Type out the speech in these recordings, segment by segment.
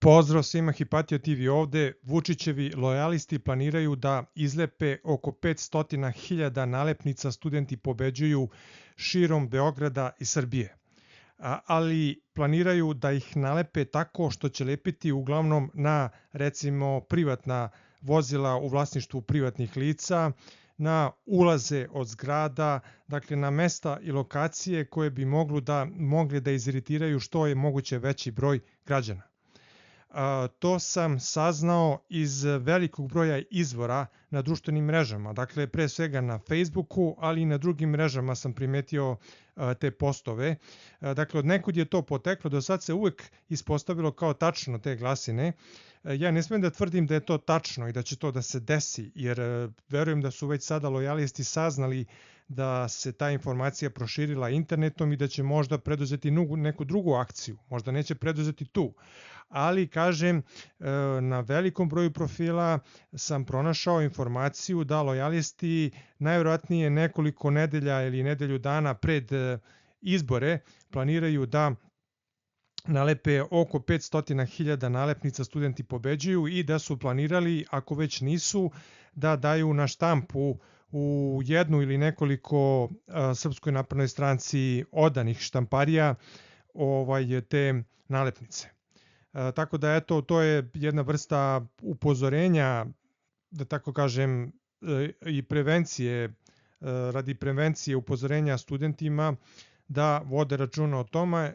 Pozdrav svima, Hipatio TV ovde. Vučićevi lojalisti planiraju da izlepe oko 500.000 nalepnica Studenti pobeđuju širom Beograda i Srbije. Ali planiraju da ih nalepe tako što će lepiti uglavnom na, recimo, privatna vozila u vlasništvu privatnih lica, na ulaze od zgrada, dakle na mesta i lokacije koje bi mogli da iziritiraju što je moguće veći broj građana. To sam saznao iz velikog broja izvora na društvenim mrežama, dakle pre svega na Facebooku, ali i na drugim mrežama sam primetio te postove. Dakle, od nekud je to poteklo, do sad se uvek ispostavilo kao tačno te glasine. Ja ne smem da tvrdim da je to tačno i da će to da se desi, jer verujem da su već sada lojalisti saznali da se ta informacija proširila internetom i da će možda preduzeti neku drugu akciju, možda neće preduzeti tu. Ali, kažem, na velikom broju profila sam pronašao informaciju da lojalisti najvjerojatnije nekoliko nedelja ili nedelju dana pred izbore planiraju da nalepe oko 500.000 nalepnica Studenti pobeđuju i da su planirali, ako već nisu, da daju na štampu u jednu ili nekoliko Srpskoj naprednoj stranci odanih štamparija te nalepnice. Tako da eto, to je jedna vrsta upozorenja, da tako kažem, i prevencije, radi prevencije upozorenja studentima da vode računa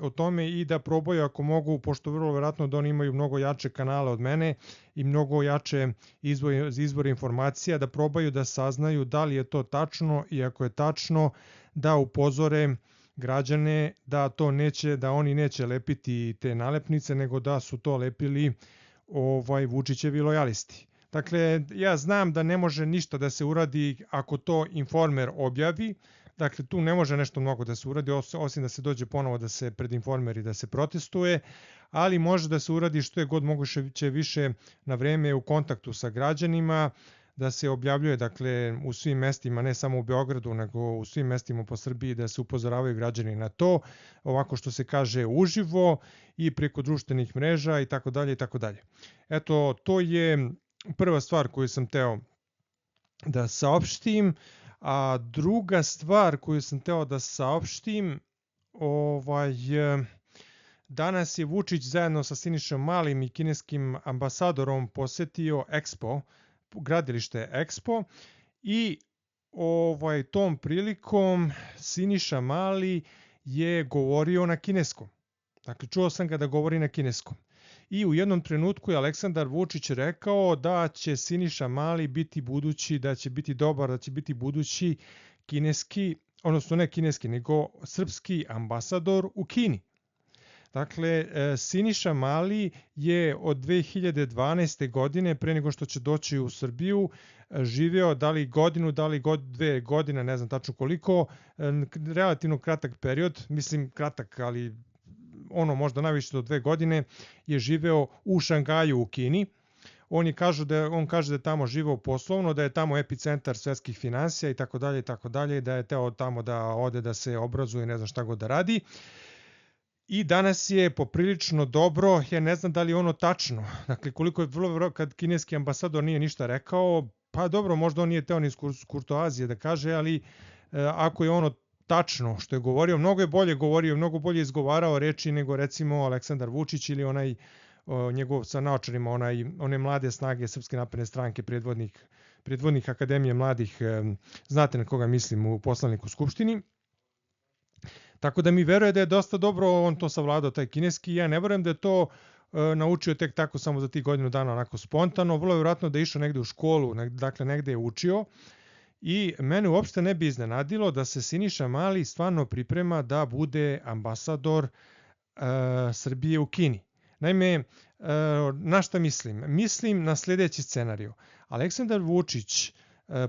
o tome i da probaju ako mogu, pošto vrlo verovatno da oni imaju mnogo jače kanale od mene i mnogo jače izvore informacija, da probaju da saznaju da li je to tačno i ako je tačno da upozore građane da oni neće lepiti te nalepnice, nego da su to lepili Vučićevi lojalisti. Dakle, ja znam da ne može ništa da se uradi ako to Informer objavi, dakle tu ne može nešto mnogo da se uradi, osim da se dođe ponovo da se pred Informer i da se protestuje, ali može da se uradi što je god moguće više na vreme u kontaktu sa građanima, da se objavljuje dakle u svim mestima, ne samo u Beogradu, nego u svim mestima po Srbiji, da se upozoravaju građani na to, ovako što se kaže uživo i preko društvenih mreža i tako dalje i tako dalje. Eto, to je prva stvar koju sam teo da saopštim, a druga stvar koju sam teo da saopštim, danas je Vučić zajedno sa Sinišom Malim i kineskim ambasadorom posetio Expo, gradilište Expo i tom prilikom Siniša Mali je govorio na kineskom. Dakle, čuo sam ga da govori na kineskom. I u jednom trenutku je Aleksandar Vučić rekao da će Siniša Mali biti budući, da će biti dobar, da će biti budući kineski, odnosno ne kineski, nego srpski ambasador u Kini. Dakle, Siniša Mali je od 2012. godine, pre nego što će doći u Srbiju, živeo da li godinu, da li 2 godine, ne znam tačno koliko, relativno kratak period, mislim kratak, ali možda najviše do 2 godine, je živeo u Šangaju u Kini. On kaže da je tamo živeo poslovno, da je tamo epicentar svetskih finansija i tako dalje, da je teo tamo da ode da se obrazuje, ne znam šta god da radi. I danas je poprilično dobro, ja ne znam da li je ono tačno, dakle koliko je vrlo kad kineski ambasador nije ništa rekao, pa dobro, možda on nije teo ni iz kurtoazije da kaže, ali ako je ono tačno što je govorio, mnogo je bolje govorio, mnogo bolje izgovarao reči nego recimo Aleksandar Vučić ili onaj njegov sa naočarima, one mlade snage Srpske napredne stranke, predvodnik Akademije mladih, znate na koga mislim, u poslaniku Skupštini. Tako da mi veruje da je dosta dobro on to savladao, taj kineski. Ja ne verujem da je to naučio tek tako samo za tih godinu dana onako spontano. Vrlo je vjerojatno da je išao negde u školu, dakle negde je učio. I mene uopšte ne bi iznenadilo da se Siniša Mali stvarno priprema da bude ambasador Srbije u Kini. Naime, na šta mislim? Mislim na sljedeći scenariju. Aleksandar Vučić,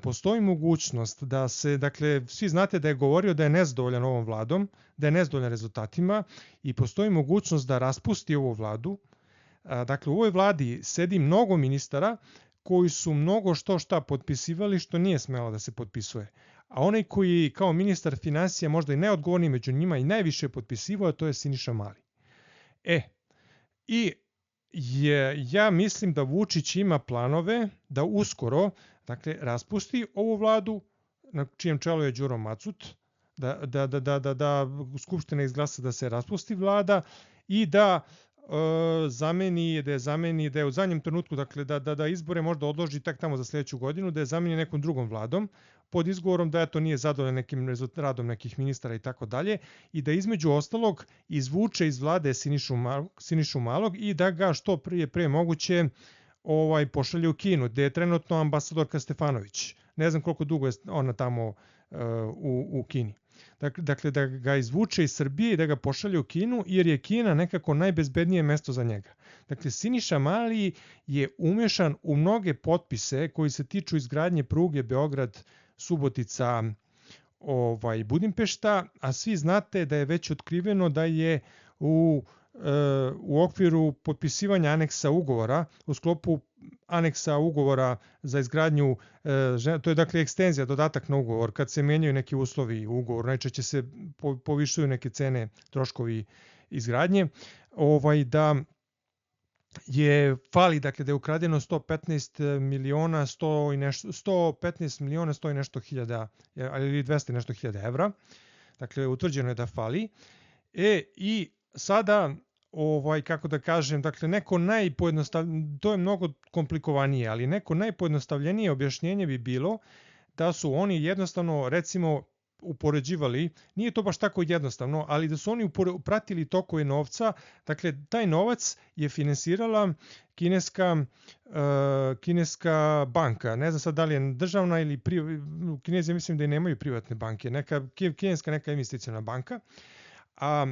postoji mogućnost da se, dakle, svi znate da je govorio da je nezadovoljan ovom vladom, da je nezadovoljan rezultatima i postoji mogućnost da raspusti ovu vladu. Dakle, u ovoj vladi sedi mnogo ministara koji su mnogo šta potpisivali što nije smelo da se potpisuje. A onaj koji kao ministar finansija možda i najodgovorniji među njima i najviše potpisivao, to je Siniša Mali. I ja mislim da Vučić ima planove da uskoro, dakle, raspusti ovu vladu, na čijem čelu je Đuro Macut, da Skupština izglasa da se raspusti vlada i da da je u zadnjem trenutku, dakle da izbore možda odloži tak tamo za sledeću godinu, da je zameni nekom drugom vladom, pod izgovorom da to nije zadovoljan nekim radom nekih ministara i tako dalje, i da između ostalog izvuče iz vlade Sinišu Malog i da ga što pre moguće pošalje u Kinu, gde je trenutno ambasadorka Stefanović. Ne znam koliko dugo je ona tamo u Kini. Dakle, da ga izvuče iz Srbije i da ga pošalje u Kinu, jer je Kina nekako najbezbednije mesto za njega. Dakle, Siniša Mali je umešan u mnoge potpise koji se tiču izgradnje pruge Beograd-Subotica Budimpešta, a svi znate da je već otkriveno da je u okviru potpisivanja aneksa ugovora, u sklopu aneksa ugovora za izgradnju, to je dakle ekstenzija, dodatak na ugovor, kad se menjaju neki uslovi u ugovoru, najčešće se povišuju neke cene, troškovi izgradnje, da je fali, dakle da je ukradeno 115 miliona 100 i nešto hiljada, ili 200 i nešto hiljada evra, dakle utvrđeno je da fali, i sada kako da kažem, dakle neko to je mnogo komplikovanije, ali neko najpojednostavljenije objašnjenje bi bilo da su oni jednostavno, recimo, upoređivali, nije to baš tako jednostavno, ali da su oni pratili tokove novca, dakle taj novac je finansirala kineska banka, ne znam sad da li je državna ili Kinezi, mislim da i nemaju privatne banke, kineska neka investiciona banka, a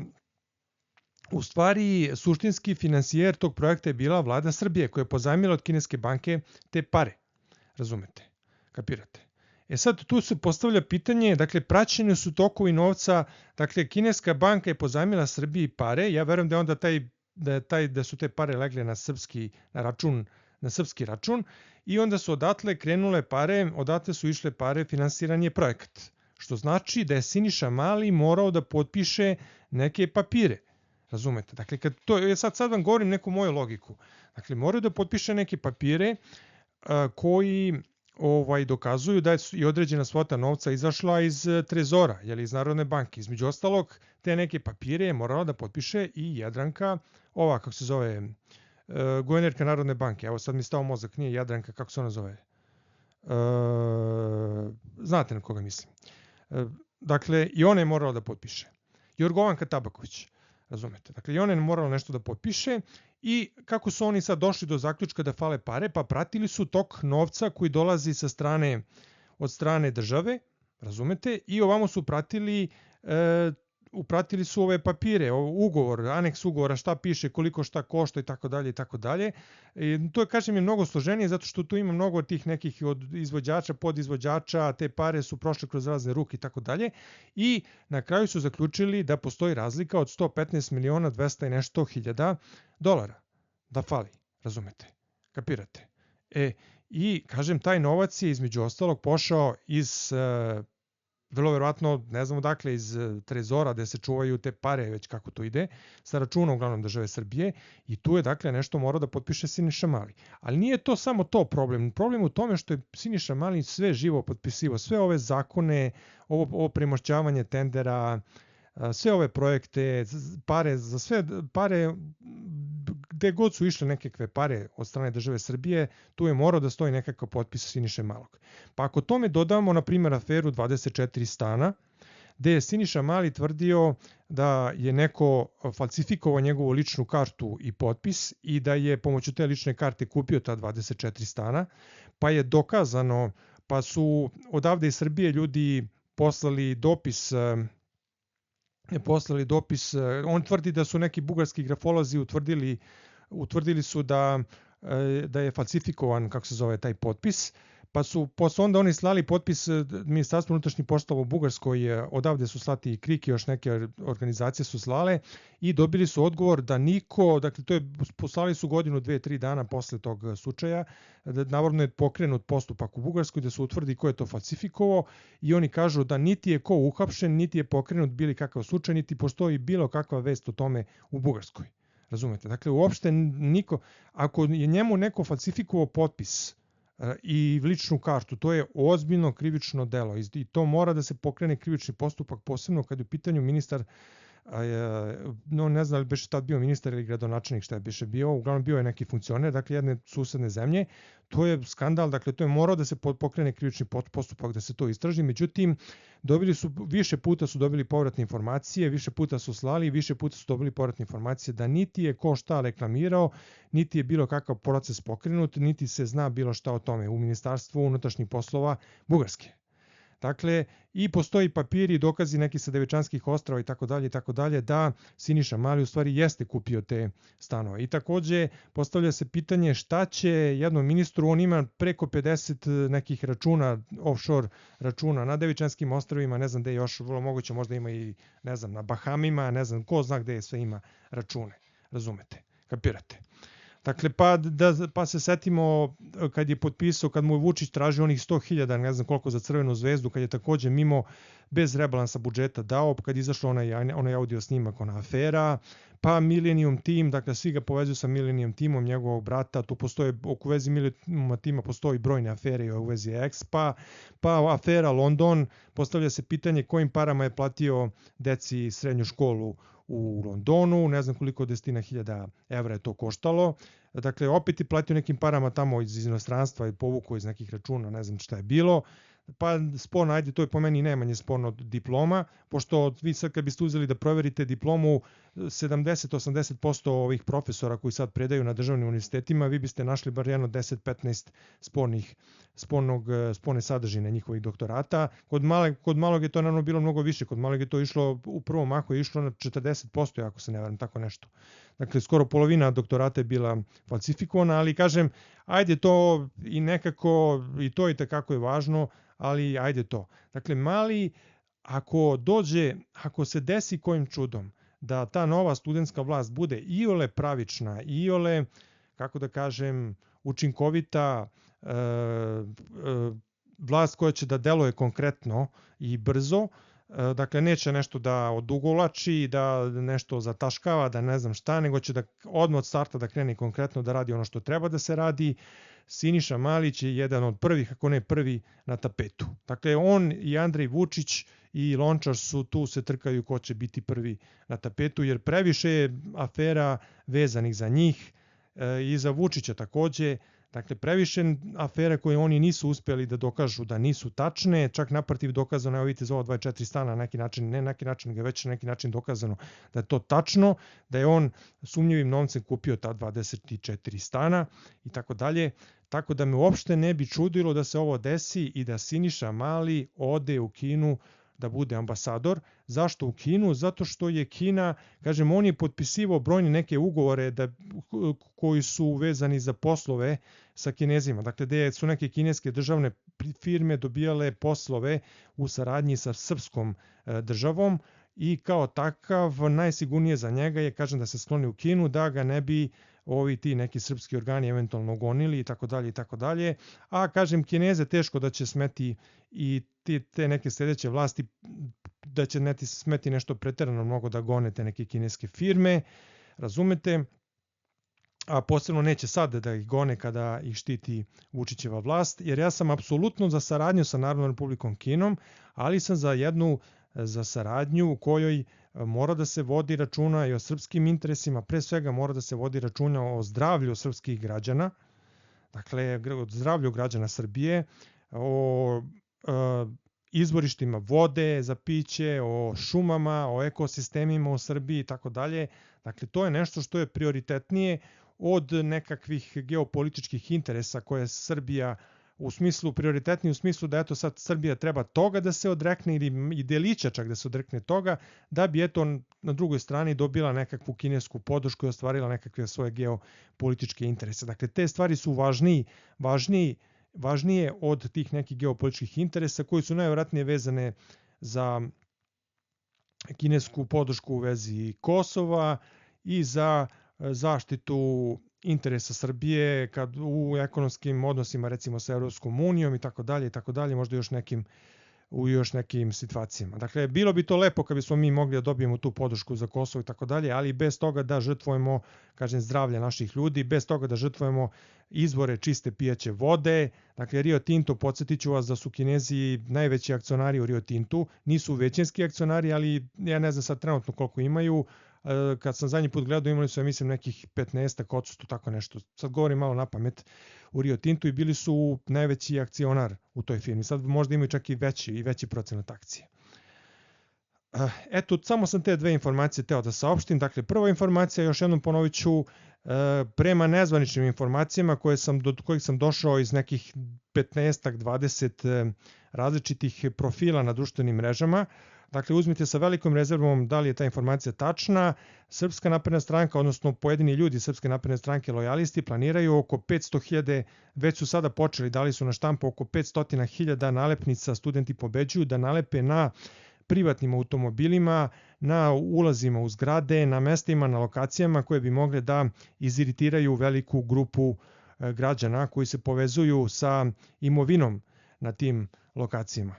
u stvari suštinski finansijer tog projekta je bila vlada Srbije, koja je pozajmila od kineske banke te pare. Razumete? Kapirate? Sad tu se postavlja pitanje, dakle praćeni su tokovi novca, dakle kineska banka je pozajmila Srbiji pare, ja verujem da je onda da su te pare legle na srpski račun i onda su odatle krenule pare, odatle su išle pare, finansiran je projekat. Što znači da je Siniša Mali morao da potpiše neke papire. Razumete? Dakle, sad vam govorim neku moju logiku. Dakle, moraju da potpiše neke papire koji dokazuju da je i određena svota novca izašla iz Trezora, iz Narodne banke. Između ostalog, te neke papire je morala da potpiše i Jadranka, kako se zove, guvernerka Narodne banke. Evo sad mi stao mozak, nije Jadranka, kako se ona zove? Znate na koga mislim. Dakle, i ona je morala da potpiše. Jorgovanka Tabaković. Razumete? Dakle, i ona je morala nešto da potpiše i kako su oni sad došli do zaključka da fale pare, pa pratili su tok novca koji dolazi od strane države, razumete, i ovamo su upratili su ove papire, ugovor, aneks ugovora, šta piše, koliko šta košta i tako dalje i tako dalje. To je, kažem, je mnogo složenije zato što tu ima mnogo tih nekih od izvođača, podizvođača, te pare su prošle kroz razne ruke i tako dalje i na kraju su zaključili da postoji razlika od 115 miliona 200 i nešto hiljada dolara da fali, razumete, kapirate. I, kažem, taj novac je između ostalog pošao iz vrlo verovatno, ne znam odakle, iz Trezora gde se čuvaju te pare, već kako to ide, sa računa uglavnom države Srbije i tu je dakle nešto morao da potpiše Siniša Mali. Ali nije to samo to problem. Problem u tome što je Siniša Mali sve živo potpisivao, sve ove zakone, ovo premošćavanje tendera, sve ove projekte, pare, gde god su išle nekakve pare od strane države Srbije, tu je morao da stoji nekakav potpis Siniše Malog. Pa ako tome dodamo, na primjer, aferu 24 stana, gde je Siniša Mali tvrdio da je neko falsifikovao njegovu ličnu kartu i potpis i da je pomoću te lične karte kupio ta 24 stana, pa je dokazano, pa su odavde iz Srbije ljudi poslali dopis, on tvrdi da su neki bugarski grafolozi utvrdili su da je falsifikovan, kako se zove, taj potpis, pa su onda oni slali potpis Ministarstvu unutrašnjih poslova u Bugarskoj, odavde su slati i KRIK i još neke organizacije su slale i dobili su odgovor da niko, dakle poslali su godinu, 2-3 dana posle tog slučaja, navodno je pokrenut postupak u Bugarskoj da se utvrdi ko je to falsifikovao i oni kažu da niti je ko uhapšen, niti je pokrenut bili kakav slučaj, niti postoji bilo kakva vest o tome u Bugarskoj. Razumete? Dakle, uopšte niko, ako je njemu neko falsifikovao potpis i ličnu kartu, to je ozbiljno krivično delo i to mora da se pokrene krivični postupak, posebno kad je u pitanju ministar, no ne znam da li beše tad bio ministar ili gradonačelnik, šta je beše bio, uglavnom bio je neki funkcioner, dakle jedne susedne zemlje, to je skandal, dakle to je morao da se pokrene krivični postupak da se to istraži, međutim više puta su dobili povratne informacije, više puta su slali i više puta su dobili povratne informacije da niti je ko šta reklamirao, niti je bilo kakav proces pokrenut, niti se zna bilo šta o tome u Ministarstvu unutrašnjih poslova Bugarske. Dakle, i postoji papiri i dokazi neki sa Devičanskih ostrava i tako dalje, da Siniša Mali u stvari jeste kupio te stanove. I takođe postavlja se pitanje šta će jednom ministru, on ima preko 50 nekih računa, offshore računa na Devičanskim ostrvima, ne znam gde još, vrlo moguće možda ima i, ne znam, na Bahamima, ne znam, ko zna gde sve ima račune, razumete, kapirate. Dakle, pa se setimo kad je potpisao, kad mu je Vučić tražio onih 100.000, ne znam koliko za Crvenu zvezdu, kad je takođe mimo bez rebalansa budžeta dao, kad je izašao onaj audio snimak, ona afera, pa Millennium Team, dakle svi ga povezuju sa Millennium Teamom, njegovog brata, tu postoje, oko vezi Millennium Teama postoji brojne afere u vezi Expa, pa afera London, postavlja se pitanje kojim parama je platio deci srednju školu u Londonu, ne znam koliko desetina hiljada evra je to koštalo. Dakle, opet je platio nekim parama tamo iz inostranstva i povukao iz nekih računa, ne znam šta je bilo. Pa sporno, ajde, to je po meni najmanje sporno od diploma, pošto vi sad kad biste uzeli da proverite diplomu 70-80% ovih profesora koji sad predaju na državnim univerzitetima, vi biste našli bar jedno 10-15 sporne sadržine njihovih doktorata. Kod malog je to naravno bilo mnogo više, kod malog je to išlo, u prvom mahu je išlo na 40%, ako se ne varam, tako nešto. Dakle, skoro polovina doktorata je bila falsifikovana, ali kažem, ajde to i nekako, i to i takako je važno, ali ajde to. Dakle, Mali, ako se desi kojim čudom da ta nova studentska vlast bude iole pravična, iole, kako da kažem, učinkovita, vlast koja će da deluje konkretno i brzo, dakle neće nešto da odugovlači, da nešto zataškava, da ne znam šta, nego će da odmah od starta da krene konkretno da radi ono što treba da se radi. Siniša Malić je jedan od prvih, ako ne prvi, na tapetu. Dakle, on i Andrej Vučić i Lončar su tu, se trkaju ko će biti prvi na tapetu, jer previše je afera vezanih za njih i za Vučića takođe. Dakle, previše afere koje oni nisu uspeli da dokažu da nisu tačne, čak naprotiv dokazano, evo vidite za ovo 24 stana, na neki način, ne na neki način, nego već na neki način dokazano da je to tačno, da je on sumnjivim novcem kupio ta 24 stana i tako dalje. Tako da me uopšte ne bi čudilo da se ovo desi i da Siniša Mali ode u Kinu da bude ambasador. Zašto u Kinu? Zato što je Kina, kažem, on je potpisivao brojne neke ugovore koji su vezani za poslove sa Kinezima. Dakle, gde su neke kineske državne firme dobijale poslove u saradnji sa srpskom državom i kao takav najsigurnije za njega je, kažem, da se skloni u Kinu, da ga ne bi ti neki srpski organi eventualno gonili i tako dalje i tako dalje. A kažem, Kineze teško da će smeti i te neke sledeće vlasti, da će smeti nešto preterano mnogo da gone te neke kineske firme, razumete, a posebno neće sad da ih gone kada ih štiti Vučićeva vlast, jer ja sam apsolutno za saradnju sa Narodnom Republikom Kinom, ali sam za saradnju u kojoj mora da se vodi računa i o srpskim interesima, pre svega mora da se vodi računa o zdravlju srpskih građana, dakle o zdravlju građana Srbije, o izvorištima vode za piće, o šumama, o ekosistemima u Srbiji i tako dalje. Dakle, to je nešto što je prioritetnije od nekakvih geopolitičkih interesa koje Srbija prioritetniji u smislu da eto sad Srbija treba toga da se odrekne ili i delića čak da se odrekne toga, da bi eto na drugoj strani dobila nekakvu kinesku podršku i ostvarila nekakve svoje geopolitičke interese. Dakle, te stvari su važnije od tih nekih geopolitičkih interesa koji su najvjerojatnije vezane za kinesku podršku u vezi Kosova i za zaštitu interesa Srbije u ekonomskim odnosima recimo sa Evropskom unijom i tako dalje, možda još nekim u još nekim situacijama. Dakle, bilo bi to lepo kad bismo mi mogli da dobijemo tu podršku za Kosovo i tako dalje, ali bez toga da žrtvujemo, kažem, zdravlje naših ljudi, bez toga da žrtvujemo izvore čiste pijaće vode. Dakle, Rio Tinto, podsjetit ću vas da su Kinezi najveći akcionari u Rio Tintu, nisu većinski akcionari, ali ja ne znam sad trenutno koliko imaju. Kad sam zadnji put gledao, imali su, ja mislim, nekih 15%, tako nešto. Sad govorim malo na pamet, u Rio Tintu i bili su najveći akcionar u toj firmi. Sad možda imaju čak i veći procenat akcije. Eto, samo sam te dve informacije teo da saopštim. Dakle, prva informacija, još jednom ponovit ću, prema nezvaničnim informacijama do kojih sam došao iz nekih 15-20 različitih profila na društvenim mrežama. Dakle, uzmite sa velikom rezervom da li je ta informacija tačna. Srpska napredna stranka, odnosno pojedini ljudi Srpske napredne stranke lojalisti, planiraju oko 500.000, već su sada počeli, dali su na štampu oko 500.000 nalepnica Studenti pobeđuju da nalepe na privatnim automobilima, na ulazima u zgrade, na mestima, na lokacijama koje bi mogle da iziritiraju veliku grupu građana koji se povezuju sa imovinom na tim lokacijama.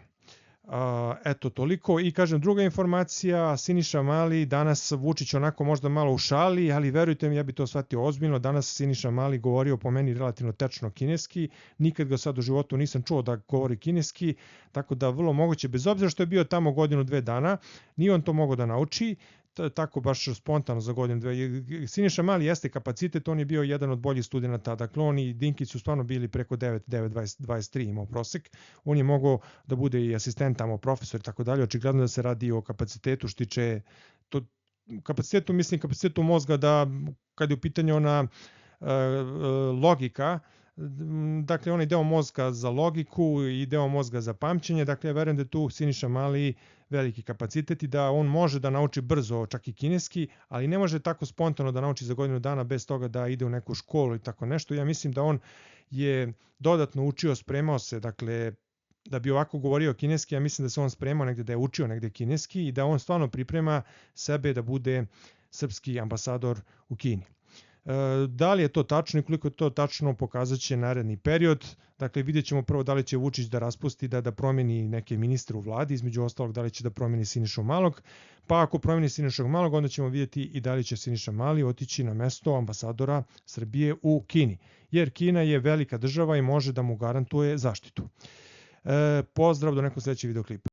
Eto, toliko. I kažem, druga informacija, Siniša Mali, danas Vučić onako možda malo u šali, ali verujte mi, ja bi to shvatio ozbiljno. Danas Siniša Mali govorio po meni relativno tečno kineski, nikad ga sad u životu nisam čuo da govori kineski, tako da vrlo moguće, bez obzira što je bio tamo godinu, 2 dana, nije on to mogao da nauči, tako baš spontano za godinu, 2. Siniša Mali jeste kapacitet, on je bio jedan od boljih studenta, dakle on i Dinkić su stvarno bili preko 9.23 imao prosek, on je mogao da bude i asistent tamo, profesor i tako dalje, očigledno da se radi o kapacitetu, što tiče kapacitetu, mislim kapacitetu mozga da kad je u pitanju ona logika, dakle onaj deo mozga za logiku i deo mozga za pamćenje, dakle verujem da je tu Siniša Mali veliki kapacitet i da on može da nauči brzo čak i kineski, ali ne može tako spontano da nauči za godinu dana bez toga da ide u neku školu i tako nešto. Ja mislim da on je dodatno učio, spremao se, dakle da bi ovako govorio kineski, ja mislim da se on spremao negde, da je učio negde kineski i da on stvarno priprema sebe da bude srpski ambasador u Kini. Da li je to tačno i koliko je to tačno pokazat će naredni period. Dakle, vidjet ćemo prvo da li će Vučić da raspusti, da promeni neke ministre u vladi, između ostalog da li će da promeni Sinišu Malog, pa ako promeni Sinišu Malog, onda ćemo vidjeti i da li će Siniša Mali otići na mesto ambasadora Srbije u Kini, jer Kina je velika država i može da mu garantuje zaštitu. Pozdrav, do nekog sledećeg videoklipa.